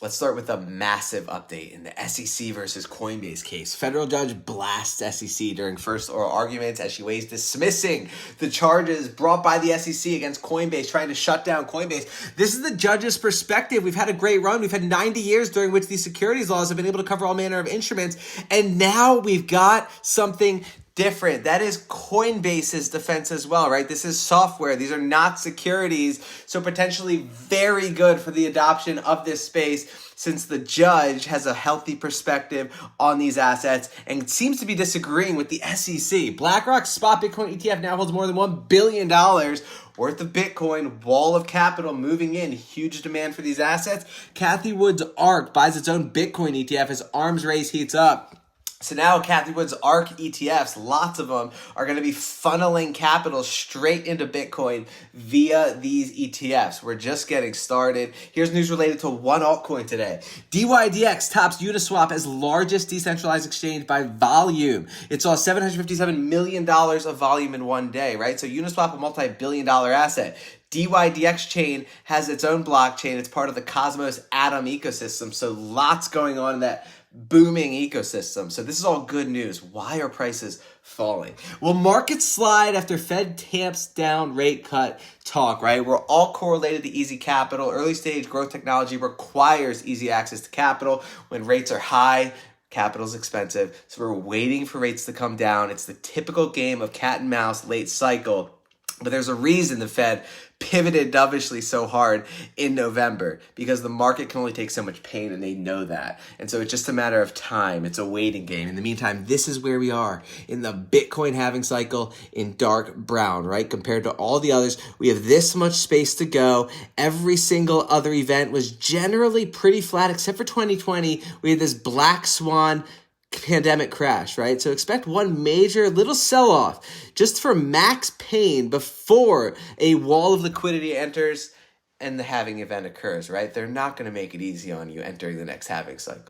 Let's start with a massive update in the SEC versus Coinbase case. Federal judge blasts SEC during first oral arguments as she weighs dismissing the charges brought by the SEC against Coinbase, trying to shut down Coinbase. This is the judge's perspective. We've had a great run. We've had 90 years during which these securities laws have been able to cover all manner of instruments. And now we've got something different. That is Coinbase's defense as well, right? This is software. These are not securities. So potentially very good for the adoption of this space, since the judge has a healthy perspective on these assets and seems to be disagreeing with the SEC. BlackRock's spot Bitcoin ETF now holds more than $1 billion worth of Bitcoin, wall of capital moving in, huge demand for these assets. Cathie Wood's ARK buys its own Bitcoin ETF as arms race heats up. So now Cathie Wood's ARK ETFs, lots of them, are going to be funneling capital straight into Bitcoin via these ETFs. We're just getting started. Here's news related to one altcoin today. Dydx tops Uniswap as largest decentralized exchange by volume. It saw $757 million of volume in one day, right? So Uniswap, a multi-billion-dollar asset. Dydx chain has its own blockchain. It's part of the Cosmos Atom ecosystem. So lots going on in that booming ecosystem. So this is all good news. Why are prices falling? Well, markets slide after Fed tamps down rate cut talk, right? We're all correlated to easy capital. Early stage growth technology requires easy access to capital. When rates are high, capital's expensive. So we're waiting for rates to come down. It's the typical game of cat and mouse late cycle. But there's a reason the Fed pivoted dovishly so hard in November, because the market can only take so much pain, and they know that. And so it's just a matter of time. It's a waiting game. In the meantime, this is where we are in the Bitcoin halving cycle in dark brown, right? Compared to all the others, we have this much space to go. Every single other event was generally pretty flat, except for 2020. We had this black swan pandemic crash, right? So expect one major little sell-off just for max pain before a wall of liquidity enters and the halving event occurs, right? They're not going to make it easy on you entering the next halving cycle.